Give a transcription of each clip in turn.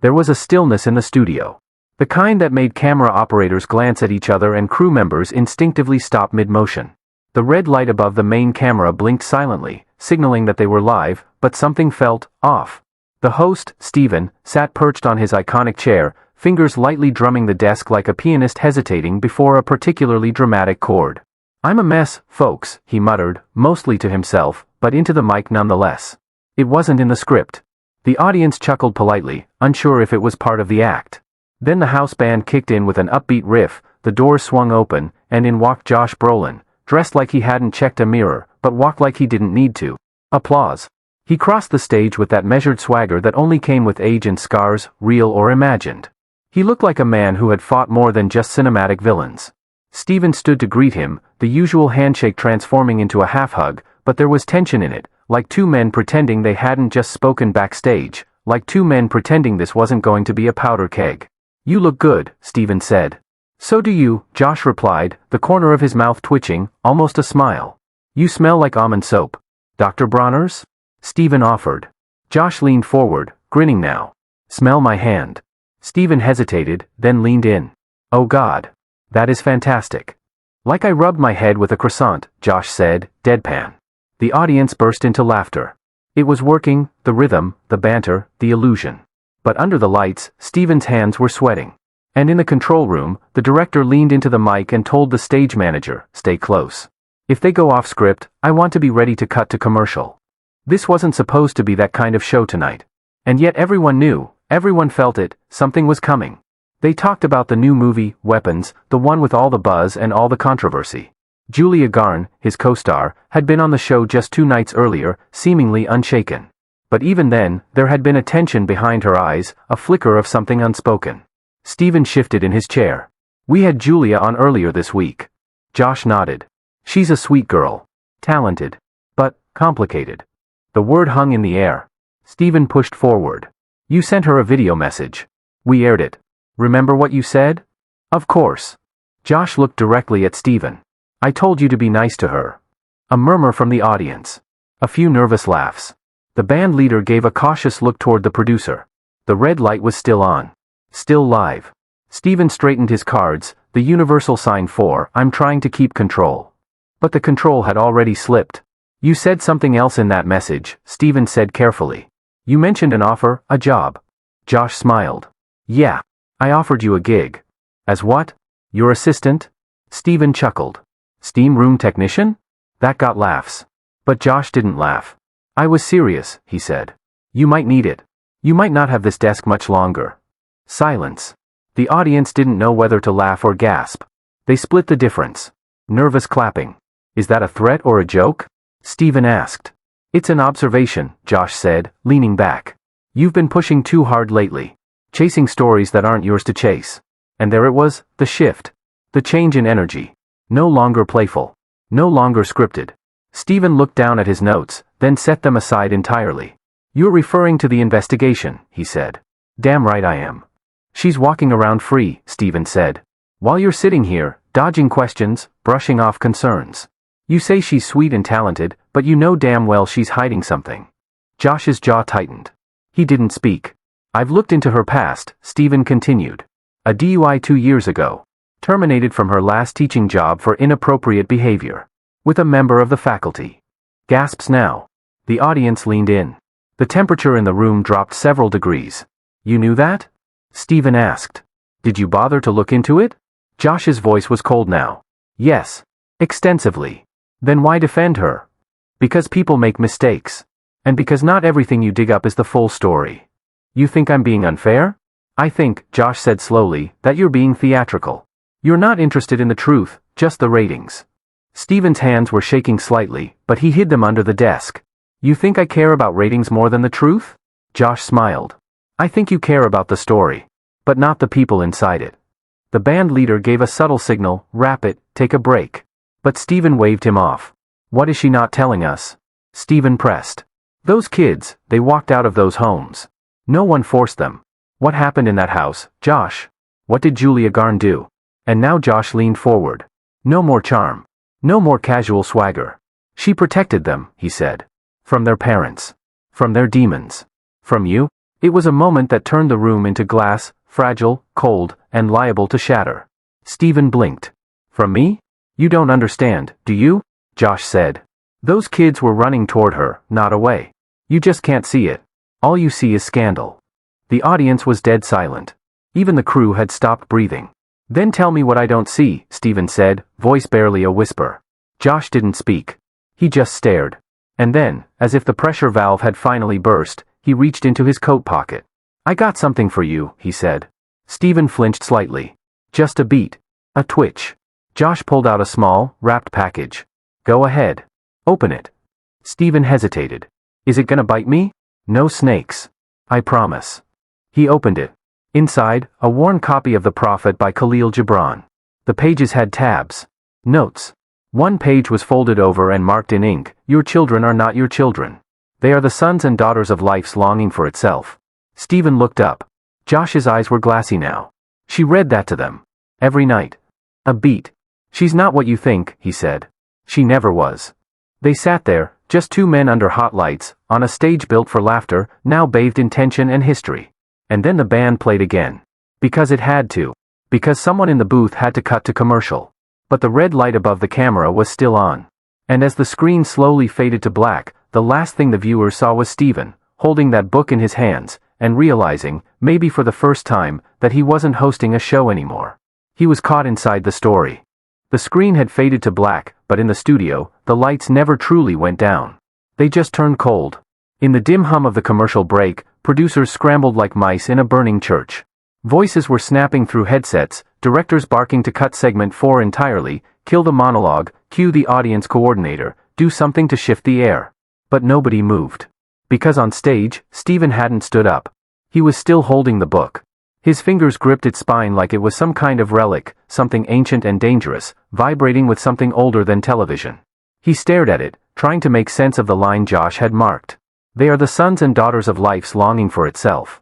There was a stillness in the studio. The kind that made camera operators glance at each other and crew members instinctively stop mid-motion. The red light above the main camera blinked silently, signaling that they were live, but something felt off. The host, Steven, sat perched on his iconic chair, fingers lightly drumming the desk like a pianist hesitating before a particularly dramatic chord. "I'm a mess, folks," he muttered, mostly to himself, but into the mic nonetheless. It wasn't in the script. The audience chuckled politely, unsure if it was part of the act. Then the house band kicked in with an upbeat riff, the doors swung open, and in walked Josh Brolin, dressed like he hadn't checked a mirror, but walked like he didn't need to. Applause. He crossed the stage with that measured swagger that only came with age and scars, real or imagined. He looked like a man who had fought more than just cinematic villains. Steven stood to greet him, the usual handshake transforming into a half-hug, but there was tension in it, like two men pretending they hadn't just spoken backstage, like two men pretending this wasn't going to be a powder keg. "You look good," Steven said. "So do you," Josh replied, the corner of his mouth twitching, almost a smile. "You smell like almond soap. Dr. Bronner's?" Steven offered. Josh leaned forward, grinning now. "Smell my hand." Steven hesitated, then leaned in. "Oh God. That is fantastic." "Like I rubbed my head with a croissant," Josh said, deadpan. The audience burst into laughter. It was working, the rhythm, the banter, the illusion. But under the lights, Steven's hands were sweating. And in the control room, the director leaned into the mic and told the stage manager, "Stay close. If they go off script, I want to be ready to cut to commercial." This wasn't supposed to be that kind of show tonight. And yet everyone knew, everyone felt it, something was coming. They talked about the new movie, Weapons, the one with all the buzz and all the controversy. Julia Garn, his co-star, had been on the show just 2 nights earlier, seemingly unshaken. But even then, there had been a tension behind her eyes, a flicker of something unspoken. Steven shifted in his chair. "We had Julia on earlier this week." Josh nodded. "She's a sweet girl. Talented. But complicated." The word hung in the air. Steven pushed forward. "You sent her a video message. We aired it. Remember what you said?" "Of course." Josh looked directly at Steven. "I told you to be nice to her." A murmur from the audience. A few nervous laughs. The band leader gave a cautious look toward the producer. The red light was still on. Still live. Steven straightened his cards, the universal sign for, "I'm trying to keep control." But the control had already slipped. "You said something else in that message," Steven said carefully. "You mentioned an offer, a job." Josh smiled. "Yeah. I offered you a gig." "As what? Your assistant?" Steven chuckled. "Steam room technician?" That got laughs. But Josh didn't laugh. "I was serious," he said. "You might need it. You might not have this desk much longer." Silence. The audience didn't know whether to laugh or gasp. They split the difference. Nervous clapping. "Is that a threat or a joke?" Steven asked. "It's an observation," Josh said, leaning back. "You've been pushing too hard lately. Chasing stories that aren't yours to chase." And there it was, the shift. The change in energy. No longer playful. No longer scripted. Steven looked down at his notes, then set them aside entirely. "You're referring to the investigation," he said. "Damn right I am." "She's walking around free," Steven said. "While you're sitting here, dodging questions, brushing off concerns. You say she's sweet and talented, but you know damn well she's hiding something." Josh's jaw tightened. He didn't speak. "I've looked into her past," Steven continued. "A DUI 2 years ago. Terminated from her last teaching job for inappropriate behavior. With a member of the faculty." Gasps now. The audience leaned in. The temperature in the room dropped several degrees. "You knew that?" Steven asked. "Did you bother to look into it?" Josh's voice was cold now. "Yes. Extensively." "Then why defend her?" "Because people make mistakes. And because not everything you dig up is the full story." "You think I'm being unfair?" "I think," Josh said slowly, "that you're being theatrical. You're not interested in the truth, just the ratings." Steven's hands were shaking slightly, but he hid them under the desk. "You think I care about ratings more than the truth?" Josh smiled. "I think you care about the story. But not the people inside it." The band leader gave a subtle signal, "Wrap it, take a break." But Steven waved him off. "What is she not telling us?" Steven pressed. "Those kids, they walked out of those homes. No one forced them. What happened in that house, Josh? What did Julia Garn do?" And now Josh leaned forward. "No more charm. No more casual swagger. She protected them," he said. "From their parents. From their demons. From you. It was a moment that turned the room into glass, fragile, cold, and liable to shatter. Stephen blinked. From me? You don't understand, do you? Josh said. Those kids were running toward her, not away. You just can't see it. All you see is scandal. The audience was dead silent. Even the crew had stopped breathing. Then tell me what I don't see, Stephen said, voice barely a whisper. Josh didn't speak. He just stared. And then, as if the pressure valve had finally burst, he reached into his coat pocket. I got something for you, he said. Stephen flinched slightly. Just a beat. A twitch. Josh pulled out a small, wrapped package. Go ahead. Open it. Stephen hesitated. Is it gonna bite me? No snakes. I promise. He opened it. Inside, a worn copy of The Prophet by Khalil Gibran. The pages had tabs. Notes. One page was folded over and marked in ink, Your children are not your children. They are the sons and daughters of life's longing for itself. Stephen looked up. Josh's eyes were glassy now. She read that to them. Every night. A beat. She's not what you think, he said. She never was. They sat there, just two men under hot lights, on a stage built for laughter, now bathed in tension and history. And then the band played again. Because it had to. Because someone in the booth had to cut to commercial. But the red light above the camera was still on. And as the screen slowly faded to black, the last thing the viewers saw was Stephen, holding that book in his hands, and realizing, maybe for the first time, that he wasn't hosting a show anymore. He was caught inside the story. The screen had faded to black, but in the studio, the lights never truly went down. They just turned cold. In the dim hum of the commercial break, producers scrambled like mice in a burning church. Voices were snapping through headsets, directors barking to cut segment 4 entirely, kill the monologue, cue the audience coordinator, do something to shift the air. But nobody moved. Because on stage, Stephen hadn't stood up. He was still holding the book. His fingers gripped its spine like it was some kind of relic, something ancient and dangerous, vibrating with something older than television. He stared at it, trying to make sense of the line Josh had marked. They are the sons and daughters of life's longing for itself.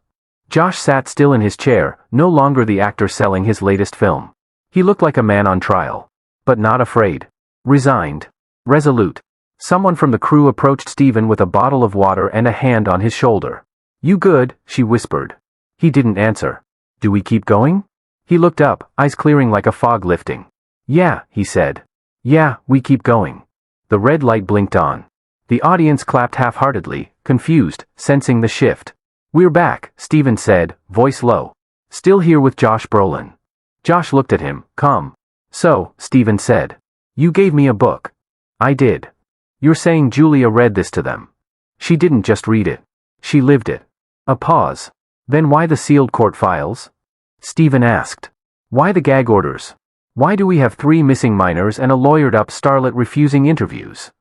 Josh sat still in his chair, no longer the actor selling his latest film. He looked like a man on trial. But not afraid. Resigned. Resolute. Someone from the crew approached Stephen with a bottle of water and a hand on his shoulder. You good? She whispered. He didn't answer. Do we keep going? He looked up, eyes clearing like a fog lifting. Yeah, he said. Yeah, we keep going. The red light blinked on. The audience clapped half-heartedly, confused, sensing the shift. We're back, Stephen said, voice low. Still here with Josh Brolin. Josh looked at him, calm. So, Stephen said. You gave me a book. I did. You're saying Julia read this to them. She didn't just read it. She lived it. A pause. Then why the sealed court files? Stephen asked. Why the gag orders? Why do we have 3 missing minors and a lawyered-up starlet refusing interviews?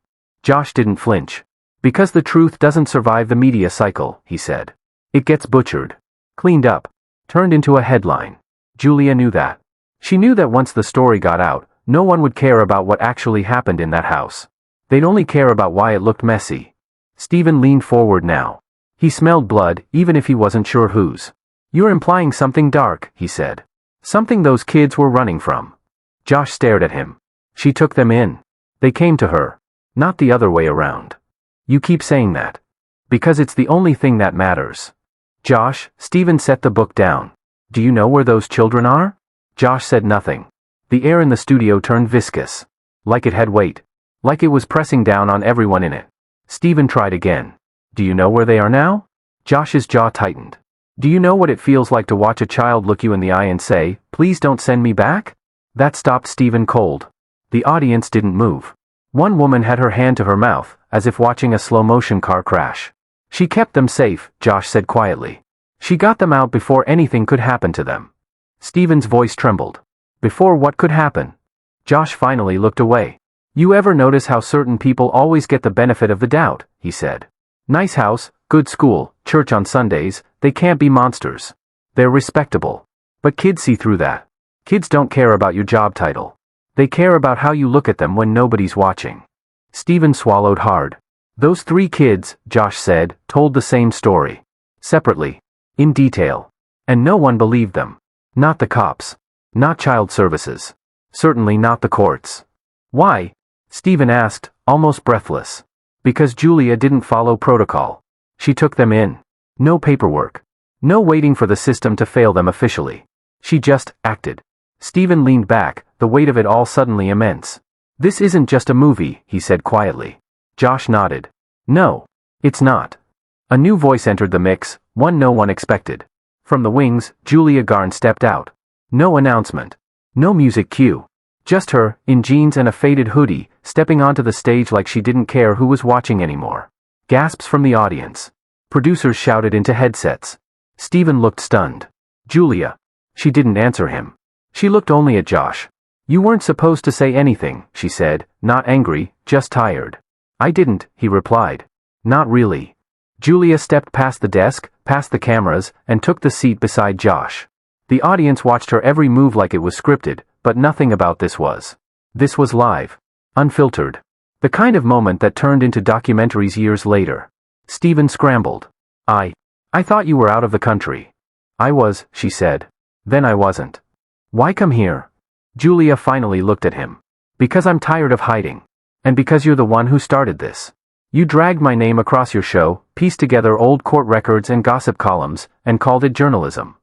Josh didn't flinch. Because the truth doesn't survive the media cycle, he said. It gets butchered. Cleaned up. Turned into a headline. Julia knew that. She knew that once the story got out, no one would care about what actually happened in that house. They'd only care about why it looked messy. Stephen leaned forward now. He smelled blood, even if he wasn't sure whose. You're implying something dark, he said. Something those kids were running from. Josh stared at him. She took them in. They came to her. Not the other way around. You keep saying that. Because it's the only thing that matters. Josh, Stephen set the book down. Do you know where those children are? Josh said nothing. The air in the studio turned viscous. Like it had weight. Like it was pressing down on everyone in it. Stephen tried again. Do you know where they are now? Josh's jaw tightened. Do you know what it feels like to watch a child look you in the eye and say, please don't send me back? That stopped Stephen cold. The audience didn't move. One woman had her hand to her mouth, as if watching a slow-motion car crash. She kept them safe, Josh said quietly. She got them out before anything could happen to them. Stephen's voice trembled. Before what could happen? Josh finally looked away. You ever notice how certain people always get the benefit of the doubt, he said. Nice house, good school, church on Sundays, they can't be monsters. They're respectable. But kids see through that. Kids don't care about your job title. They care about how you look at them when nobody's watching. Stephen swallowed hard. Those 3 kids, Josh said, told the same story. Separately. In detail. And no one believed them. Not the cops. Not child services. Certainly not the courts. Why? Stephen asked, almost breathless. Because Julia didn't follow protocol. She took them in. No paperwork. No waiting for the system to fail them officially. She just acted. Stephen leaned back, the weight of it all suddenly immense. This isn't just a movie, he said quietly. Josh nodded. No. It's not. A new voice entered the mix, one no one expected. From the wings, Julia Garn stepped out. No announcement. No music cue. Just her, in jeans and a faded hoodie, stepping onto the stage like she didn't care who was watching anymore. Gasps from the audience. Producers shouted into headsets. Stephen looked stunned. Julia. She didn't answer him. She looked only at Josh. You weren't supposed to say anything, she said, not angry, just tired. I didn't, he replied. Not really. Julia stepped past the desk, past the cameras, and took the seat beside Josh. The audience watched her every move like it was scripted, but nothing about this was. This was live. Unfiltered. The kind of moment that turned into documentaries years later. Stephen scrambled. I thought you were out of the country. I was, she said. Then I wasn't. Why come here? Julia finally looked at him. Because I'm tired of hiding. And because you're the one who started this. You dragged my name across your show, pieced together old court records and gossip columns, and called it journalism.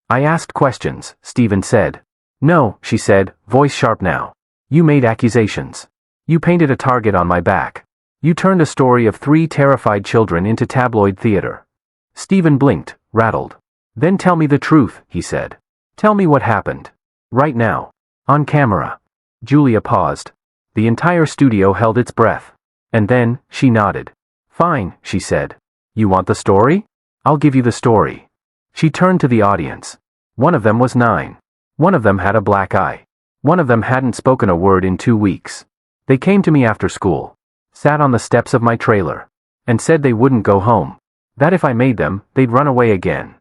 I asked questions, Stephen said. No, she said, voice sharp now. You made accusations. You painted a target on my back. You turned a story of 3 terrified children into tabloid theater. Stephen blinked, rattled. Then tell me the truth, he said. Tell me what happened. Right now. On camera. Julia paused. The entire studio held its breath. And then, she nodded. Fine, she said. You want the story? I'll give you the story. She turned to the audience. One of them was 9. One of them had a black eye. One of them hadn't spoken a word in 2 weeks. They came to me after school. Sat on the steps of my trailer. And said they wouldn't go home. That if I made them, they'd run away again.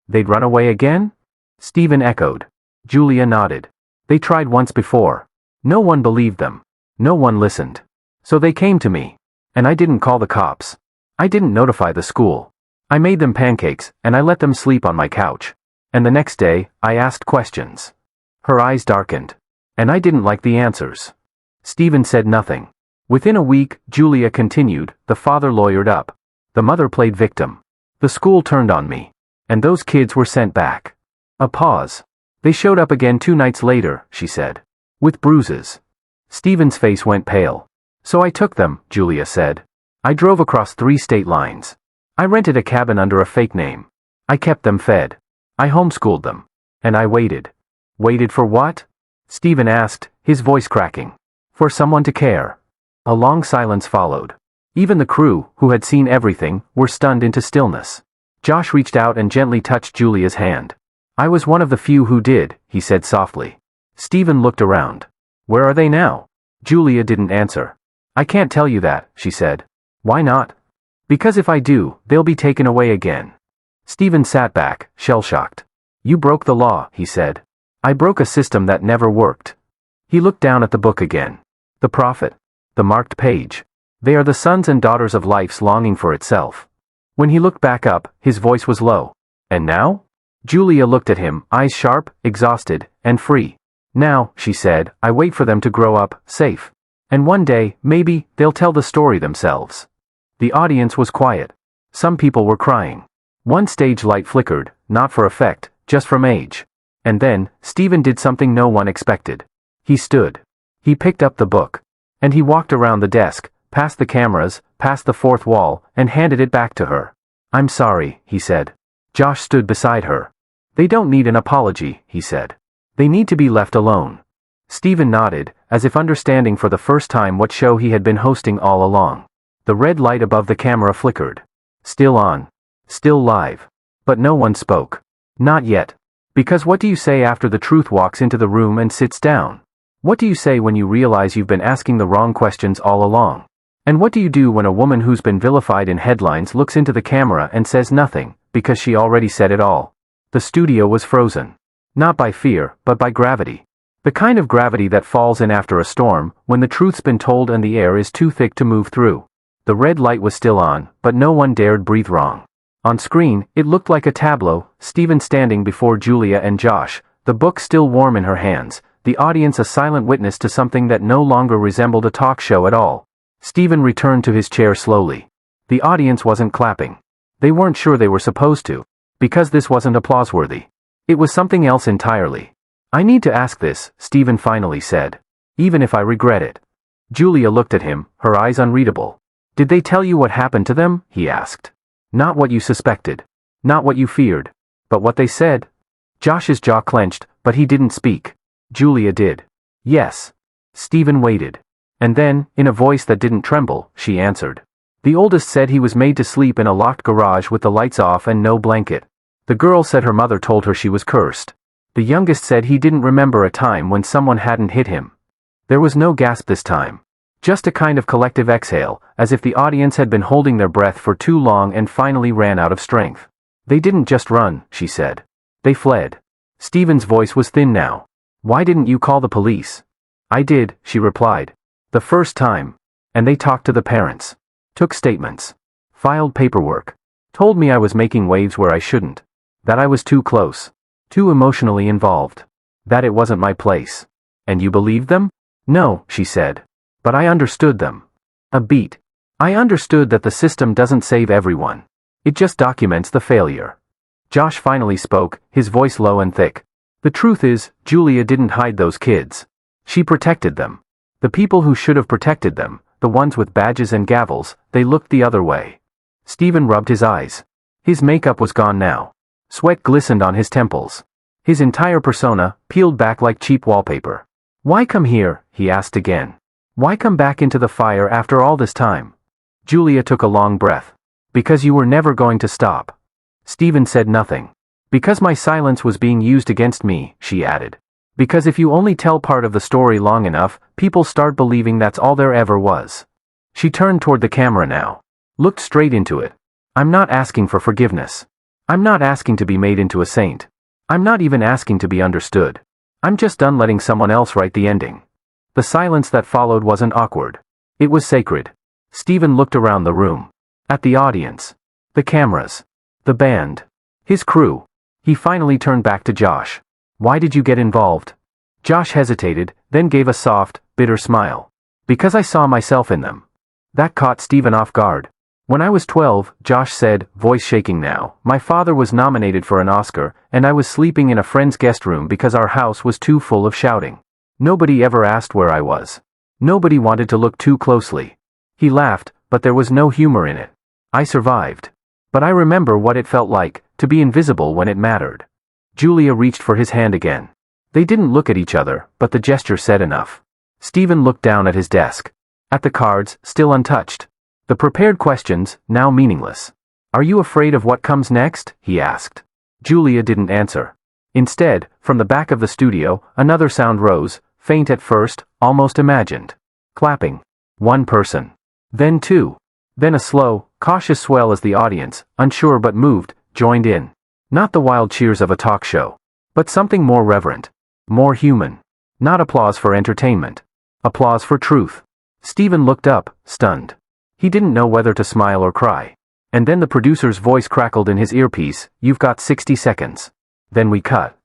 They'd run away again? Stephen echoed. Julia nodded. They tried once before. No one believed them. No one listened. So they came to me. And I didn't call the cops. I didn't notify the school. I made them pancakes, and I let them sleep on my couch. And the next day, I asked questions. Her eyes darkened. And I didn't like the answers. Stephen said nothing. Within a week, Julia continued, the father lawyered up. The mother played victim. The school turned on me. And those kids were sent back. A pause. They showed up again 2 nights later, she said. With bruises. Stephen's face went pale. So I took them, Julia said. I drove across 3 state lines. I rented a cabin under a fake name. I kept them fed. I homeschooled them. And I waited. Waited for what? Stephen asked, his voice cracking. For someone to care. A long silence followed. Even the crew, who had seen everything, were stunned into stillness. Josh reached out and gently touched Julia's hand. I was one of the few who did, he said softly. Stephen looked around. Where are they now? Julia didn't answer. I can't tell you that, she said. Why not? Because if I do, they'll be taken away again. Stephen sat back, shell-shocked. You broke the law, he said. I broke a system that never worked. He looked down at the book again. The prophet. The marked page. They are the sons and daughters of life's longing for itself. When he looked back up, his voice was low. And now? Julia looked at him, eyes sharp, exhausted, and free. Now, she said, I wait for them to grow up, safe. And one day, maybe, they'll tell the story themselves. The audience was quiet. Some people were crying. One stage light flickered, not for effect, just from age. And then, Stephen did something no one expected. He stood. He picked up the book. And he walked around the desk, past the cameras, past the 4th wall, and handed it back to her. I'm sorry, he said. Josh stood beside her. They don't need an apology, he said. They need to be left alone. Stephen nodded, as if understanding for the first time what show he had been hosting all along. The red light above the camera flickered. Still on. Still live. But no one spoke. Not yet. Because what do you say after the truth walks into the room and sits down? What do you say when you realize you've been asking the wrong questions all along? And what do you do when a woman who's been vilified in headlines looks into the camera and says nothing, because she already said it all? The studio was frozen. Not by fear, but by gravity. The kind of gravity that falls in after a storm, when the truth's been told and the air is too thick to move through. The red light was still on, but no one dared breathe wrong. On screen, it looked like a tableau, Stephen standing before Julia and Josh, the book still warm in her hands, the audience a silent witness to something that no longer resembled a talk show at all. Stephen returned to his chair slowly. The audience wasn't clapping. They weren't sure they were supposed to. Because this wasn't applause-worthy. It was something else entirely. I need to ask this, Stephen finally said. Even if I regret it. Julia looked at him, her eyes unreadable. Did they tell you what happened to them? He asked. Not what you suspected. Not what you feared. But what they said? Josh's jaw clenched, but he didn't speak. Julia did. Yes. Stephen waited. And then, in a voice that didn't tremble, she answered. The oldest said he was made to sleep in a locked garage with the lights off and no blanket. The girl said her mother told her she was cursed. The youngest said he didn't remember a time when someone hadn't hit him. There was no gasp this time. Just a kind of collective exhale, as if the audience had been holding their breath for too long and finally ran out of strength. They didn't just run, she said. They fled. Stephen's voice was thin now. Why didn't you call the police? I did, she replied. The first time. And they talked to the parents. Took statements. Filed paperwork. Told me I was making waves where I shouldn't. That I was too close. Too emotionally involved. That it wasn't my place. And you believed them? No, she said. But I understood them. A beat. I understood that the system doesn't save everyone. It just documents the failure. Josh finally spoke, his voice low and thick. The truth is, Julia didn't hide those kids. She protected them. The people who should have protected them, the ones with badges and gavels, they looked the other way. Stephen rubbed his eyes. His makeup was gone now. Sweat glistened on his temples. His entire persona, peeled back like cheap wallpaper. Why come here? He asked again. Why come back into the fire after all this time? Julia took a long breath. Because you were never going to stop. Stephen said nothing. Because my silence was being used against me, she added. Because if you only tell part of the story long enough, people start believing that's all there ever was. She turned toward the camera now. Looked straight into it. I'm not asking for forgiveness. I'm not asking to be made into a saint. I'm not even asking to be understood. I'm just done letting someone else write the ending. The silence that followed wasn't awkward. It was sacred. Stephen looked around the room. At the audience. The cameras. The band. His crew. He finally turned back to Josh. Why did you get involved? Josh hesitated, then gave a soft, bitter smile. Because I saw myself in them. That caught Stephen off guard. When I was 12, Josh said, voice shaking now, my father was nominated for an Oscar, and I was sleeping in a friend's guest room because our house was too full of shouting. Nobody ever asked where I was. Nobody wanted to look too closely. He laughed, but there was no humor in it. I survived. But I remember what it felt like, to be invisible when it mattered. Julia reached for his hand again. They didn't look at each other, but the gesture said enough. Stephen looked down at his desk. At the cards, still untouched. The prepared questions, now meaningless. Are you afraid of what comes next? He asked. Julia didn't answer. Instead, from the back of the studio, another sound rose, faint at first, almost imagined. Clapping. One person. Then two. Then a slow, cautious swell as the audience, unsure but moved, joined in. Not the wild cheers of a talk show. But something more reverent. More human. Not applause for entertainment. Applause for truth. Stephen looked up, stunned. He didn't know whether to smile or cry. And then the producer's voice crackled in his earpiece, you've got 60 seconds. Then we cut.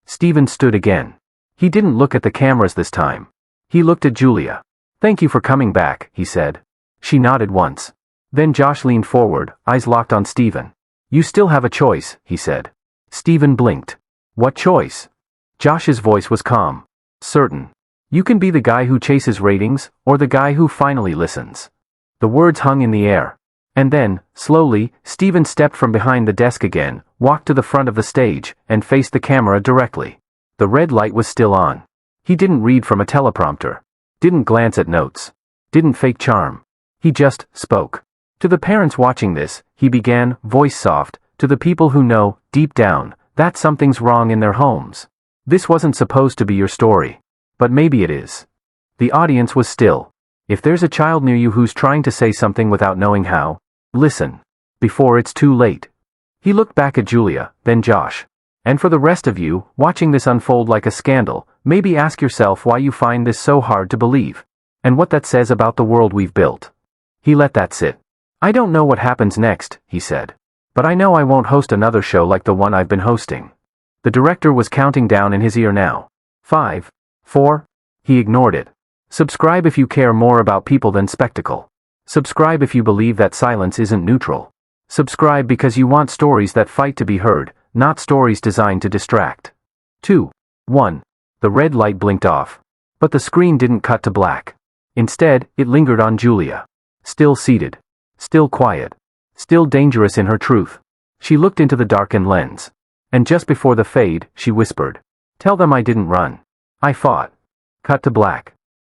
Stephen stood again. He didn't look at the cameras this time. He looked at Julia. Thank you for coming back, he said. She nodded once. Then Josh leaned forward, eyes locked on Stephen. You still have a choice, he said. Stephen blinked. What choice? Josh's voice was calm. Certain. You can be the guy who chases ratings, or the guy who finally listens. The words hung in the air. And then, slowly, Stephen stepped from behind the desk again, walked to the front of the stage, and faced the camera directly. The red light was still on. He didn't read from a teleprompter. Didn't glance at notes. Didn't fake charm. He just spoke. To the parents watching this, he began, voice soft, to the people who know, deep down, that something's wrong in their homes. This wasn't supposed to be your story. But maybe it is. The audience was still. If there's a child near you who's trying to say something without knowing how, listen. Before it's too late. He looked back at Julia, then Josh. And for the rest of you, watching this unfold like a scandal, maybe ask yourself why you find this so hard to believe. And what that says about the world we've built. He let that sit. I don't know what happens next, he said. But I know I won't host another show like the one I've been hosting. The director was counting down in his ear now. 5, 4. He ignored it. Subscribe if you care more about people than spectacle. Subscribe if you believe that silence isn't neutral. Subscribe because you want stories that fight to be heard, not stories designed to distract. 2. 1. The red light blinked off. But the screen didn't cut to black. Instead, it lingered on Julia. Still seated. Still quiet. Still dangerous in her truth. She looked into the darkened lens. And just before the fade, she whispered, "Tell them I didn't run. I fought." Cut to black.